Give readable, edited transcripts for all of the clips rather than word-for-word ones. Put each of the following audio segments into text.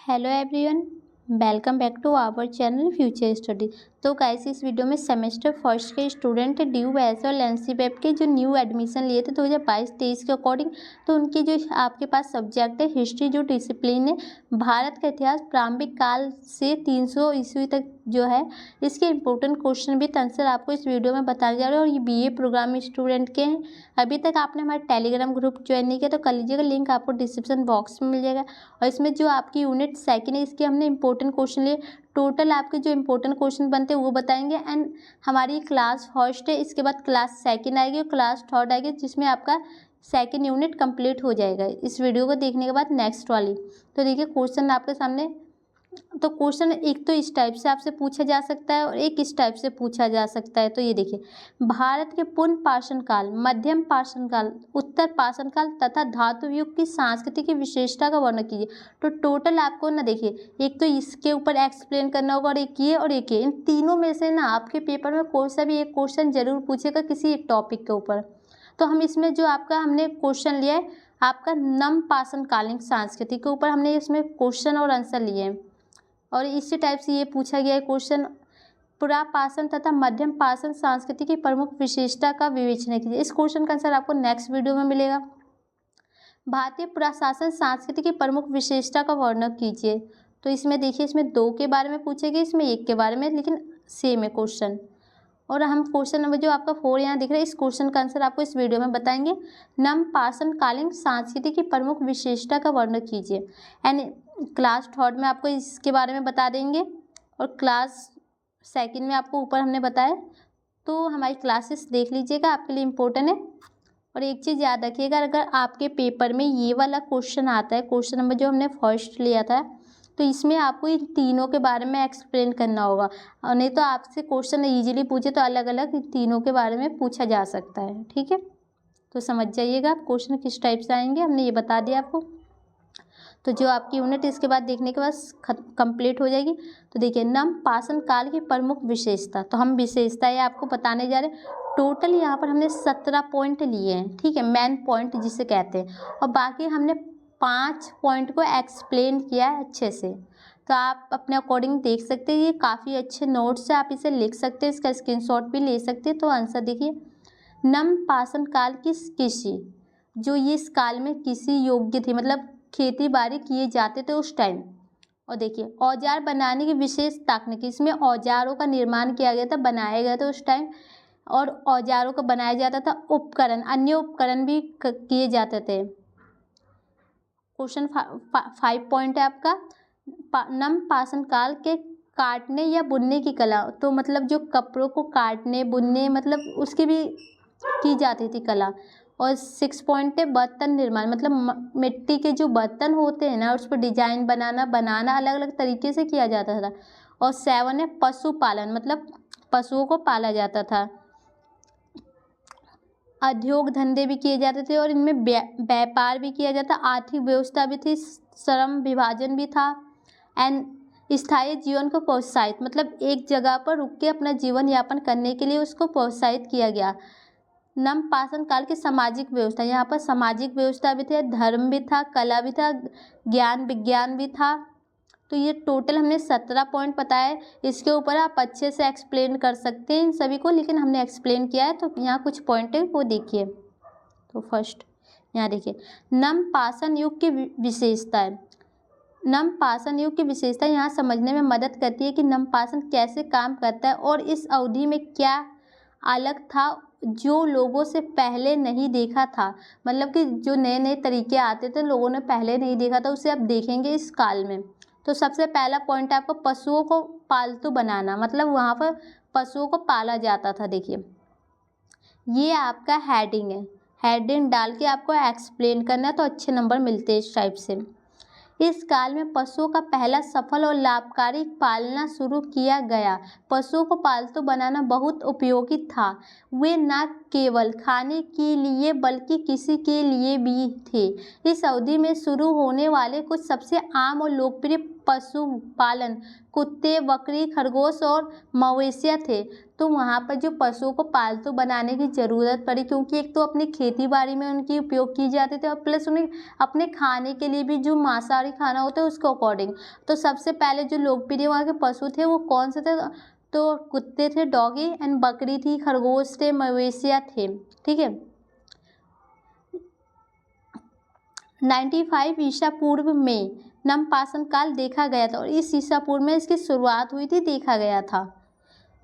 Hello everyone, welcome back to our channel future study. तो guys, इस video में semester first के student ड्यू वैसे और एनसी वेब के जो न्यू एडमिशन लिए थे 2022-23 के अकॉर्डिंग, तो उनके जो आपके पास सब्जेक्ट है हिस्ट्री, जो डिसिप्लिन है भारत का इतिहास प्रारंभिक काल से 300 ईस्वी तक जो है, इसके इंपॉर्टेंट क्वेश्चन विद आंसर आपको इस वीडियो में बताने जा रहे हैं। और ये बीए प्रोग्राम स्टूडेंट के हैं। अभी तक आपने हमारा टेलीग्राम ग्रुप ज्वाइन नहीं किया तो कर लीजिएगा, लिंक आपको डिस्क्रिप्शन बॉक्स में मिल जाएगा। और इसमें जो आपकी यूनिट सेकंड है, इसके हमने इंपॉर्टेंट क्वेश्चन लिए। टोटल आपके जो इंपॉर्टेंट क्वेश्चन बनते हैं वो बताएंगे। एंड हमारी क्लास फर्स्ट है, इसके बाद क्लास सेकंड आएगी और क्लास थर्ड आएगी, जिसमें आपका सेकंड यूनिट कंप्लीट हो जाएगा इस वीडियो को देखने के बाद नेक्स्ट वाली। तो देखिए क्वेश्चन आपके सामने। तो क्वेश्चन एक तो इस टाइप से आपसे पूछा जा सकता है और एक इस टाइप से पूछा जा सकता है। तो ये देखिए, भारत के पूर्ण पाषाण काल, मध्यम पाषाण काल, उत्तर पाषाण काल तथा धातु युग की सांस्कृतिक की विशेषता का वर्णन कीजिए। तो टोटल आपको ना देखिए, एक तो इसके ऊपर एक्सप्लेन करना होगा और एक ये और एक ये, इन तीनों में से ना आपके पेपर में कोई सा भी एक क्वेश्चन जरूर पूछेगा किसी एक टॉपिक के ऊपर। तो हम इसमें जो आपका हमने क्वेश्चन लिया है आपका नम पाषाण कालीन संस्कृति के ऊपर, हमने इसमें क्वेश्चन और आंसर लिए हैं। और इसी टाइप से ये पूछा गया है क्वेश्चन, पुरापाषाण तथा मध्यम पाषाण संस्कृति की प्रमुख विशेषता का विवेचना कीजिए। इस क्वेश्चन का आंसर आपको नेक्स्ट वीडियो में मिलेगा। भारतीय पुराशासन संस्कृति की प्रमुख विशेषता का वर्णन कीजिए। तो इसमें देखिए, इसमें दो के बारे में पूछेगा, इसमें एक के बारे में, लेकिन सेम है क्वेश्चन। और हम क्वेश्चन नंबर जो आपका 4 यहाँ दिख रहा है, इस क्वेश्चन का आंसर आपको इस वीडियो में बताएंगे। नम पाषाण कालीन संस्कृति की प्रमुख विशेषता का वर्णन कीजिए। एंड क्लास थर्ड में आपको इसके बारे में बता देंगे और क्लास सेकंड में आपको ऊपर हमने बताया। तो हमारी क्लासेस देख लीजिएगा, आपके लिए इम्पोर्टेंट है। और एक चीज़ याद रखिएगा, अगर आपके पेपर में ये वाला क्वेश्चन आता है, क्वेश्चन नंबर जो हमने फर्स्ट लिया था, तो इसमें आपको इन तीनों के बारे में एक्सप्लेन करना होगा। और नहीं तो आपसे क्वेश्चन इजीली पूछे तो अलग अलग तीनों के बारे में पूछा जा सकता है। ठीक है, तो समझ जाइएगा आप क्वेश्चन किस टाइप से आएंगे, हमने ये बता दिया आपको। तो जो आपकी यूनिट इसके बाद देखने के बाद कंप्लीट हो जाएगी। तो देखिए, नम पाषाण काल की प्रमुख विशेषता, तो हम विशेषताएं आपको बताने जा रहे हैं। टोटल यहाँ पर हमने 17 पॉइंट लिए हैं। ठीक है, मेन पॉइंट जिसे कहते हैं, और बाकी हमने 5 पॉइंट को एक्सप्लेन किया है अच्छे से। तो आप अपने अकॉर्डिंग देख सकते हैं, ये काफ़ी अच्छे नोट्स है, आप इसे लिख सकते हैं, इसका स्क्रीनशॉट भी ले सकते हैं। तो आंसर देखिए, नम पाषाण काल की कृषि, जो ये इस काल में कृषि योग्य थी, मतलब खेती बाड़ी किए जाते थे उस टाइम। और देखिए, औजार बनाने की विशेष तकनीक, इसमें औजारों का निर्माण किया गया था, बनाया गया था उस टाइम। और औजारों का बनाया जाता था उपकरण, अन्य उपकरण भी किए जाते थे। क्वेश्चन 5 पॉइंट है आपका, नम पाषाण काल के काटने या बुनने की कला, तो मतलब जो कपड़ों को काटने बुनने, मतलब उसकी भी की जाती थी कला। और 6 पॉइंट है बर्तन निर्माण, मतलब मिट्टी के जो बर्तन होते हैं ना, उस पर डिजाइन बनाना अलग अलग तरीके से किया जाता था। और 7 है पशुपालन, मतलब पशुओं को पाला जाता था। उद्योग धंधे भी किए जाते थे और इनमें व्यापार भी किया जाता, आर्थिक व्यवस्था भी थी, श्रम विभाजन भी था। एंड स्थायी जीवन को प्रोत्साहित, मतलब एक जगह पर रुक के अपना जीवन यापन करने के लिए उसको प्रोत्साहित किया गया। नम पाषाण काल की सामाजिक व्यवस्था, यहाँ पर सामाजिक व्यवस्था भी थी, धर्म भी था, कला भी था, ज्ञान विज्ञान भी था। तो ये टोटल हमने 17 पॉइंट बताए। इसके ऊपर आप अच्छे से एक्सप्लेन कर सकते हैं इन सभी को, लेकिन हमने एक्सप्लेन किया है। तो यहाँ कुछ पॉइंट है वो देखिए। तो फर्स्ट यहाँ देखिए, नम पाषाण युग की विशेषता है। नम पाषाण युग की विशेषता यहाँ समझने में मदद करती है कि नम पाषाण कैसे काम करता है और इस अवधि में क्या अलग था जो लोगों से पहले नहीं देखा था। मतलब कि जो नए नए तरीके आते थे लोगों ने पहले नहीं देखा था, उसे आप देखेंगे इस काल में। तो सबसे पहला पॉइंट है आपको पशुओं को पालतू बनाना, मतलब वहाँ पर पशुओं को पाला जाता था। देखिए, ये आपका हेडिंग है, हेडिंग डाल के आपको एक्सप्लेन करना है तो अच्छे नंबर मिलते हैं इस टाइप से। इस काल में पशुओं का पहला सफल और लाभकारी पालना शुरू किया गया। पशुओं को पालतू बनाना बहुत उपयोगी था। वे न केवल खाने के लिए बल्कि किसी के लिए भी थे। इस अवधि में शुरू होने वाले कुछ सबसे आम और लोकप्रिय पशुपालन कुत्ते, बकरी, खरगोश और मवेशियाँ थे। तो वहाँ पर जो पशुओं को पालतू बनाने की ज़रूरत पड़ी, क्योंकि एक तो अपनी खेती बाड़ी में उनकी उपयोग की जाती थी और प्लस उन्हें अपने खाने के लिए भी जो मांसाहारी खाना होता है उसके अकॉर्डिंग। तो सबसे पहले जो लोकप्रिय वहाँ के पशु थे वो कौन से थे? तो कुत्ते थे, डॉगी, एंड बकरी थी, खरगोश थे, मवेशियाँ थे। ठीक है। 95 ईसा पूर्व में नवपाषाण काल देखा गया था और इस ईसा पूर्व में इसकी शुरुआत हुई थी, देखा गया था।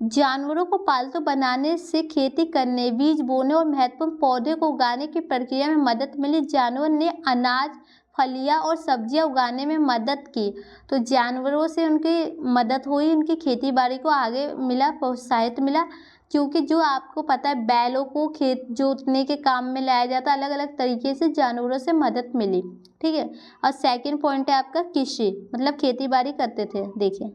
जानवरों को पालतू बनाने से खेती करने, बीज बोने और महत्वपूर्ण पौधे को उगाने की प्रक्रिया में मदद मिली। जानवर ने अनाज, फलियां और सब्जियां उगाने में मदद की। तो जानवरों से उनकी मदद हुई, उनकी खेती बाड़ी को आगे मिला, प्रोत्साहित मिला। क्योंकि जो आपको पता है बैलों को खेत जोतने के काम में लाया जाता, अलग अलग तरीके से जानवरों से मदद मिली। ठीक है। और सेकंड पॉइंट है आपका कृषि, मतलब खेती बाड़ी करते थे। देखिए,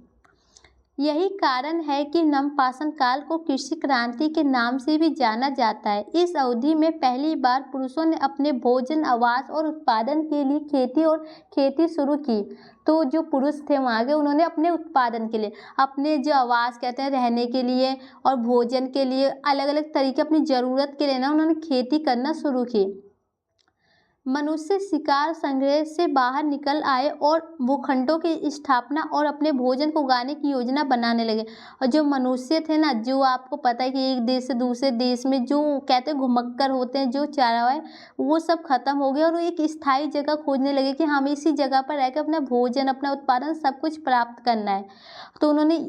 यही कारण है कि नवपाषाण काल को कृषि क्रांति के नाम से भी जाना जाता है। इस अवधि में पहली बार पुरुषों ने अपने भोजन, आवास और उत्पादन के लिए खेती शुरू की। तो जो पुरुष थे वहाँ के, उन्होंने अपने उत्पादन के लिए, अपने जो आवास कहते हैं रहने के लिए और भोजन के लिए, अलग अलग तरीके अपनी ज़रूरत के लिए ना उन्होंने खेती करना शुरू की। मनुष्य शिकार संग्रह से बाहर निकल आए और भूखंडों की स्थापना और अपने भोजन को उगाने की योजना बनाने लगे। और जो मनुष्य थे ना, जो आपको पता है कि एक देश से दूसरे देश में जो कहते हैं घुमक्कर होते हैं, जो चरावाय, वो सब खत्म हो गए और वो एक स्थायी जगह खोजने लगे कि हमें इसी जगह पर रहकर अपना भोजन, अपना उत्पादन सब कुछ प्राप्त करना है। तो उन्होंने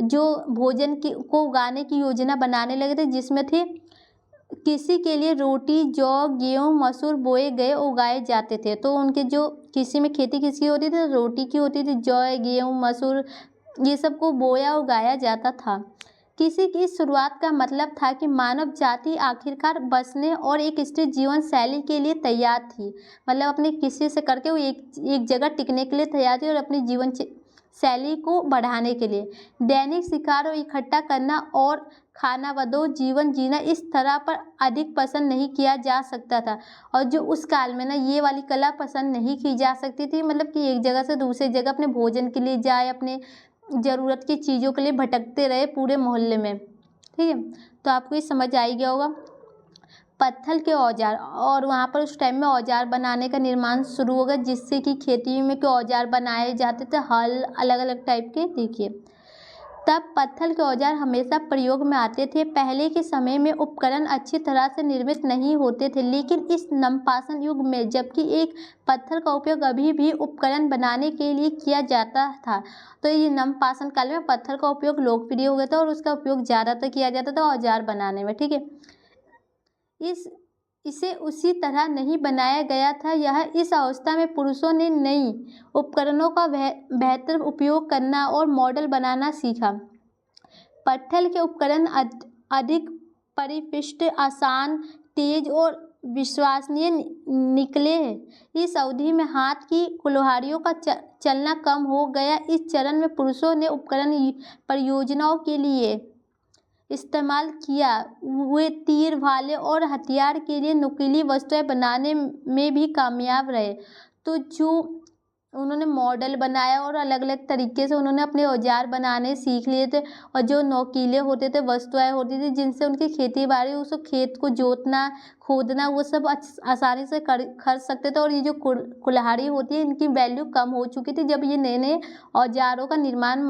जो भोजन को उगाने की योजना बनाने लगे थे, जिसमें थे कृषि के लिए रोटी, जौ, गेहूँ, मसूर बोए गए उगाए जाते थे। तो उनके जो कृषि में खेती किसकी होती थी? रोटी की होती थी, जौ, गेहूँ, मसूर, ये सब को बोया उगाया जाता था। कृषि की शुरुआत का मतलब था कि मानव जाति आखिरकार बसने और एक स्थिर जीवन शैली के लिए तैयार थी। मतलब अपने कृषि से करके वो एक जगह टिकने के लिए तैयार थी और अपनी जीवन शैली को बढ़ाने के लिए दैनिक शिकार और इकट्ठा करना और खानाबदोश जीवन जीना इस तरह पर अधिक पसंद नहीं किया जा सकता था। और जो उस काल में ना ये वाली कला पसंद नहीं की जा सकती थी, मतलब कि एक जगह से दूसरी जगह अपने भोजन के लिए जाए, अपने ज़रूरत की चीज़ों के लिए भटकते रहे पूरे मोहल्ले में। ठीक है। तो आपको ये समझ आ ही गया होगा। पत्थर के औजार, और वहाँ पर उस टाइम में औजार बनाने का निर्माण शुरू हो गया, जिससे कि खेती में के औजार बनाए जाते थे, हल, अलग अलग टाइप के। देखिए, तब पत्थर के औजार हमेशा प्रयोग में आते थे। पहले के समय में उपकरण अच्छी तरह से निर्मित नहीं होते थे, लेकिन इस नवपाषाण युग में जबकि एक पत्थर का उपयोग अभी भी उपकरण बनाने के लिए किया जाता था, तो ये नवपाषाण काल में पत्थर का उपयोग लोकप्रिय हो गया था और उसका उपयोग ज़्यादातर किया जाता था औजार बनाने में। ठीक है। इसे उसी तरह नहीं बनाया गया था। यह इस अवस्था में पुरुषों ने नई उपकरणों का बेहतर उपयोग करना और मॉडल बनाना सीखा। पत्थर के उपकरण अधिक परिष्कृत, आसान, तेज और विश्वसनीय निकले हैं। इस अवधि में हाथ की कुल्हाड़ियों का चलना कम हो गया। इस चरण में पुरुषों ने उपकरण परियोजनाओं के लिए इस्तेमाल किया हुए तीर, भाले और हथियार के लिए नुकीली वस्तुएं बनाने में भी कामयाब रहे। तो जो उन्होंने मॉडल बनाया और अलग अलग तरीके से उन्होंने अपने औजार बनाने सीख लिए थे, और जो नोकीले होते थे, वस्तुएं होती थी जिनसे उनकी खेती बाड़ी, उस खेत को जोतना, खोदना, वो सब आसानी से कर सकते थे। और ये जो कुल्हाड़ी होती है, इनकी वैल्यू कम हो चुकी थी जब ये नए नए औजारों का निर्माण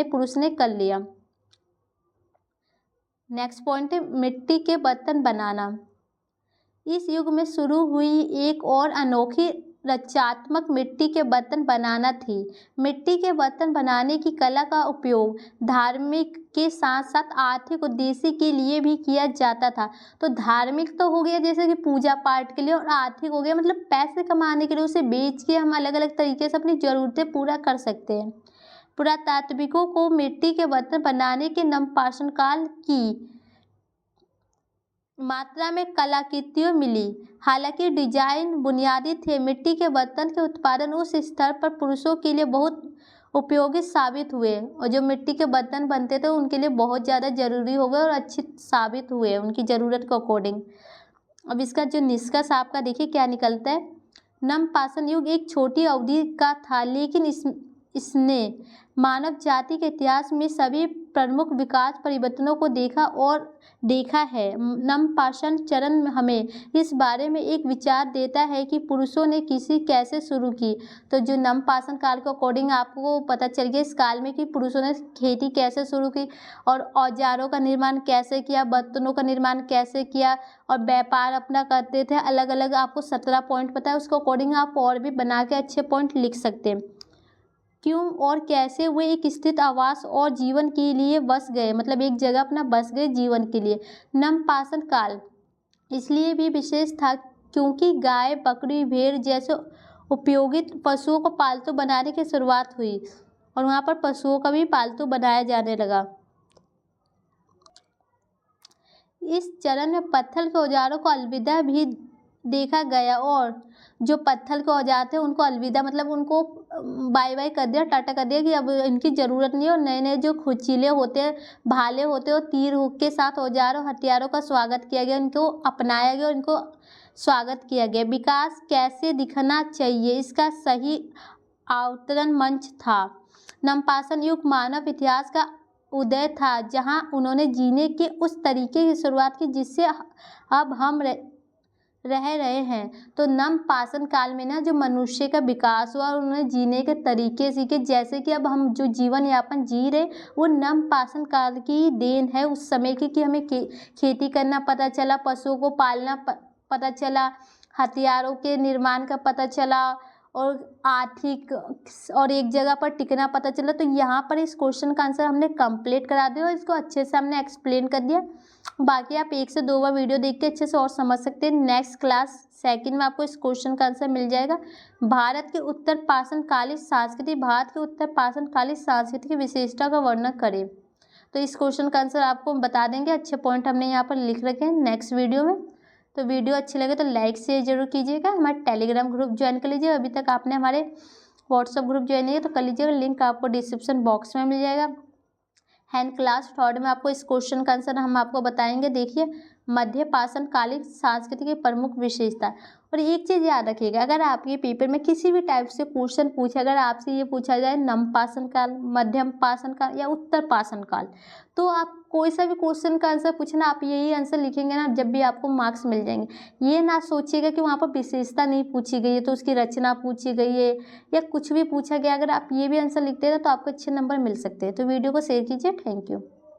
पुरुष ने कर लिया। नेक्स्ट पॉइंट है मिट्टी के बर्तन बनाना। इस युग में शुरू हुई एक और अनोखी रचनात्मक मिट्टी के बर्तन बनाना थी। मिट्टी के बर्तन बनाने की कला का उपयोग धार्मिक के साथ साथ आर्थिक उद्देश्य के लिए भी किया जाता था। तो धार्मिक तो हो गया जैसे कि पूजा पाठ के लिए, और आर्थिक हो गया मतलब पैसे कमाने के लिए, उसे बेच के हम अलग अलग तरीके से अपनी ज़रूरतें पूरा कर सकते हैं। पुरातात्विकों को मिट्टी के बर्तन बनाने के नवपाषाण काल की मात्रा में कलाकृतियाँ मिली। हालांकि डिजाइन बुनियादी थे, मिट्टी के बर्तन के उत्पादन उस स्तर पर पुरुषों के लिए बहुत उपयोगी साबित हुए और जो मिट्टी के बर्तन बनते थे उनके लिए बहुत ज़्यादा ज़रूरी हो गए और अच्छे साबित हुए उनकी ज़रूरत के अकॉर्डिंग। अब इसका जो निष्कर्ष आपका देखिए क्या निकलता है। नमपाषाण युग एक छोटी अवधि का था, लेकिन इसने मानव जाति के इतिहास में सभी प्रमुख विकास परिवर्तनों को देखा है। नमपाषाण चरण हमें इस बारे में एक विचार देता है कि पुरुषों ने कृषि कैसे शुरू की। तो जो नमपाषाण काल के अकॉर्डिंग आपको पता चल गया इस काल में कि पुरुषों ने खेती कैसे शुरू की और औजारों का निर्माण कैसे किया, बर्तनों का निर्माण कैसे किया और व्यापार अपना करते थे। अलग अलग आपको 17 पॉइंट पता है, उसके अकॉर्डिंग आप और भी बना के अच्छे पॉइंट लिख सकते हैं। क्यों और कैसे वे एक स्थिर आवास और जीवन के लिए बस गए, मतलब एक जगह अपना बस गए जीवन के लिए। नमपाषाण काल इसलिए भी विशेष था क्योंकि गाय, बकरी, भेड़ जैसे उपयोगित पशुओं को पालतू बनाने की शुरुआत हुई और वहाँ पर पशुओं का भी पालतू बनाया जाने लगा। इस चरण में पत्थर के औजारों को अलविदा भी देखा गया और जो पत्थर के औजार थे उनको अलविदा मतलब उनको बाय बाय कर दिया, टाटा कर दिया कि अब इनकी ज़रूरत नहीं है। और नए नए जो खुचीले होते हैं, भाले होते हैं और तीर हुक के साथ औजारों हथियारों का स्वागत किया गया, इनको अपनाया गया और इनको स्वागत किया गया। विकास कैसे दिखना चाहिए इसका सही अवतरण मंच था। नमपाषाण युग मानव इतिहास का उदय था जहां उन्होंने जीने के उस तरीके की शुरुआत की जिससे अब हम रह रहे हैं। तो नमपाषाण काल में ना जो मनुष्य का विकास हुआ और उन्होंने जीने के तरीके सीखे, जैसे कि अब हम जो जीवन यापन जी रहे वो नमपाषाण काल की देन है उस समय की, कि हमें खेती करना पता चला, पशुओं को पालना पता चला, हथियारों के निर्माण का पता चला और आर्थिक और एक जगह पर टिकना पता चला। तो यहाँ पर इस क्वेश्चन का आंसर हमने कंप्लीट करा दिया और इसको अच्छे से हमने एक्सप्लेन कर दिया। बाकी आप 1 से 2 बार वीडियो देख के अच्छे से और समझ सकते हैं। नेक्स्ट क्लास सेकंड में आपको इस क्वेश्चन का आंसर मिल जाएगा। भारत के उत्तर पाषाणकालीन संस्कृति की विशेषता का वर्णन करें। तो इस क्वेश्चन का आंसर आपको बता देंगे, अच्छे पॉइंट हमने यहाँ पर लिख रखे हैं नेक्स्ट वीडियो में। तो वीडियो अच्छी लगे तो लाइक शेयर जरूर कीजिएगा। हमारे टेलीग्राम ग्रुप ज्वाइन कर लीजिए, अभी तक आपने हमारे व्हाट्सएप ग्रुप ज्वाइन नहीं है तो कर लीजिएगा, लिंक आपको डिस्क्रिप्शन बॉक्स में मिल जाएगा। हैंड क्लास थर्ड में आपको इस क्वेश्चन का आंसर हम आपको बताएंगे। देखिए, मध्य पाषाणकालीन संस्कृति की प्रमुख विशेषता। और एक चीज़ याद रखिएगा, अगर आपके पेपर में किसी भी टाइप से क्वेश्चन पूछे, अगर आपसे ये पूछा जाए नमपाषाण काल, मध्यम पाषाण काल या उत्तर पाषाण काल, तो आप कोई सा भी क्वेश्चन का आंसर पूछना, आप यही आंसर लिखेंगे ना, जब भी आपको मार्क्स मिल जाएंगे। ये ना सोचिएगा कि वहाँ पर विशेषता नहीं पूछी गई है तो उसकी रचना पूछी गई है या कुछ भी पूछा गया। अगर आप ये भी आंसर लिखते हैं तो आपको अच्छे नंबर मिल सकते हैं। तो वीडियो को शेयर कीजिए। Thank you.